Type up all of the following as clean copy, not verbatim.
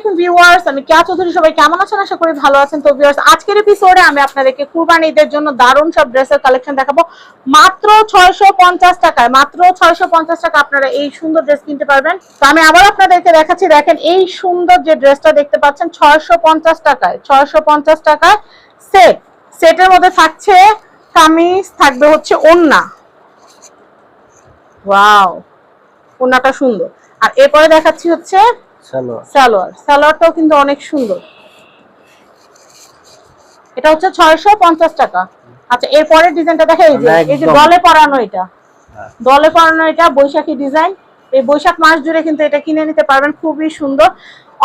আলাইকুম ভিউয়ার্স, আমি কেয়া চৌধুরী। সবাই কেমন আছেন? আশা করি ভালো আছেন। তো ভিউয়ার্স, আজকের এপিসোডে আমি আপনাদেরকে কুরবানি ঈদের জন্য দারুণ সব ড্রেসের কালেকশন দেখাবো মাত্র 650 টাকায়। মাত্র 650 টাকা আপনারা এই সুন্দর ড্রেস কিনতে পারবেন। তো আমি আবার আপনাদেরকে দেখাচ্ছি, দেখেন এই সুন্দর যে ড্রেসটা দেখতে পাচ্ছেন 650 টাকায়। 650 টাকায় সেট। সেটের মধ্যে থাকছে কামিজ, থাকবে হচ্ছে ওড়না। ওয়াও, ওড়নাটা সুন্দর। আর এরপরে দেখাচ্ছি হচ্ছে সালোয়ার। সালোয়ারটাও কিন্তু অনেক সুন্দর। এটা হচ্ছে 650 টাকা। আচ্ছা, এরপরের ডিজাইনটা দেখা, এই যে ডলে পরানো, এটা ডলে পরানো, এটা বৈশাখী ডিজাইন। এই বৈশাখ মাস জুড়ে কিন্তু এটা কিনে নিতে পারবেন, খুবই সুন্দর।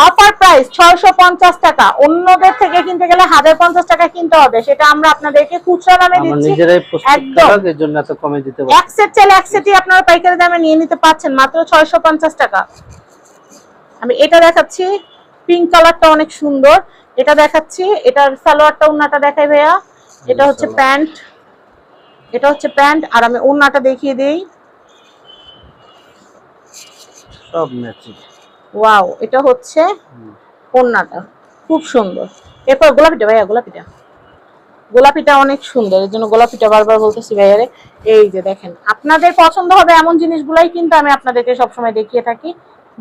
অফার প্রাইস 650 টাকা। অন্যদের থেকে কিনতে গেলে 1050 টাকা কিনতে হবে, সেটা আমরা আপনাদেরকে খুচরা দামে দিচ্ছি। একদম এর জন্য এত কমে দিতে পারবো। এক সেট চাইলে এক সেটই আপনারা পাইকারি দামে নিয়ে নিতে পাচ্ছেন মাত্র 650 টাকা। আমি এটা দেখাচ্ছি, পিঙ্ক কালারটা অনেক সুন্দর। এটা দেখাচ্ছি, এটার সালোয়ারটা, ওন্নাটা দেখাই ভাইয়া। এটা হচ্ছে প্যান্ট, এটা হচ্ছে প্যান্ট। আর আমি ওন্নাটা দেখিয়ে দেই। সব ম্যাচিং। ওয়াও, এটা হচ্ছে ওন্নাটা, খুব সুন্দর। এরপর গোলাপিটা ভাইয়া, গোলাপিটা, গোলাপিটা অনেক সুন্দর। এর জন্য গোলাপিটা বারবার বলতেছি ভাইয়ারে। এই যে দেখেন, আপনাদের পছন্দ হবে এমন জিনিসগুলাই কিন্তু আমি আপনাদেরকে সবসময় দেখিয়ে থাকি।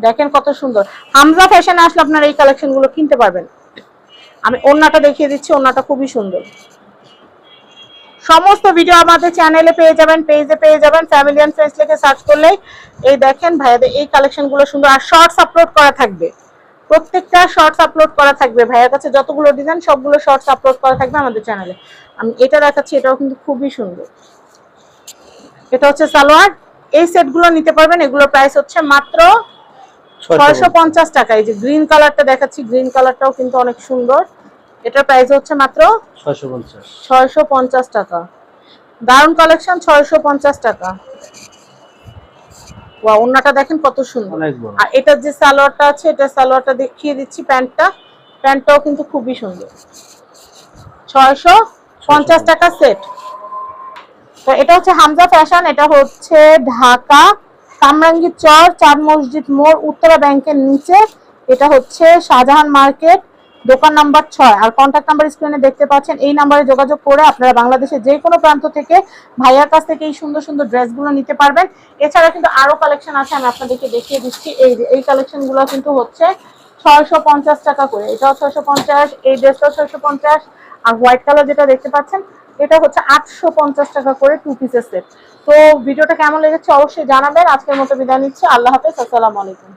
দেখেন কত সুন্দর। হামজা ফ্যাশনে আসলে আপনারা এই কালেকশন গুলো কিনতে পারবেন। আমি ওন্নাটা দেখিয়ে দিচ্ছি, ওন্নাটা খুবই সুন্দর। সমস্ত ভিডিও আমাদের চ্যানেলে পেয়ে যাবেন, পেজে পেয়ে যাবেন। ফ্যামিলি এন্ড ফ্রেন্ডস লিখে সার্চ করলেই এই দেখেন ভাইয়াদের এই কালেকশন গুলো সুন্দর। আর শর্টস আপলোড করা থাকবে, প্রত্যেকটা শর্টস আপলোড করা থাকবে ভাইয়ার কাছে। যতগুলো ডিজাইন সবগুলো শর্টস আপলোড করা থাকবে আমাদের চ্যানেলে। আমি এটা দেখাচ্ছি, এটাও কিন্তু খুবই সুন্দর। এটা হচ্ছে সালোয়ার। এই সেটগুলো নিতে পারবেন, এগুলোর প্রাইস হচ্ছে মাত্র 650 টাকা। এই যে গ্রিন কালারটা দেখাচ্ছি, গ্রিন কালারটাও কিন্তু অনেক সুন্দর। এটার প্রাইস হচ্ছে মাত্র 650 টাকা। দারুন কালেকশন, 650 টাকা। ওয়া, ওন্নাটা দেখেন কত সুন্দর। আর এটার যে সালোয়ারটা আছে, এটা সালোয়ারটা দেখিয়ে দিচ্ছি। প্যান্টটা, প্যান্টটাও কিন্তু খুবই সুন্দর। 650 টাকা সেট। তো এটা হচ্ছে হামজা ফ্যাশন। এটা হচ্ছে ঢাকা কামরাঙ্গীর চর, চাঁদ মসজিদ মোড়, উত্তরা ব্যাংকের নিচে। এটা হচ্ছে শাহজাহান মার্কেট, দোকান নাম্বার 6। আর কন্ট্যাক্ট নাম্বার স্ক্রিনে দেখতে পাচ্ছেন। এই নাম্বারে যোগাযোগ করে আপনারা বাংলাদেশের যে কোনো প্রান্ত থেকে ভাইয়ার কাছ থেকে এই সুন্দর সুন্দর ড্রেসগুলো নিতে পারবেন। এছাড়া কিন্তু আরো কালেকশন আছে, আমি আপনাদেরকে দেখিয়ে দিচ্ছি। এই কালেকশনগুলো কিন্তু হচ্ছে 650 টাকা করে। এটাও 650, এই ড্রেসটাও 650। আর হোয়াইট কালার যেটা দেখতে পাচ্ছেন, এটা হচ্ছে 850 টাকা করে 2 পিসের সেট। তো ভিডিওটা কেমন লেগেছে অবশ্যই জানাবেন। আজকের মতো বিদায় নিচ্ছি। আল্লাহ হাফেজ, আসসালামু আলাইকুম।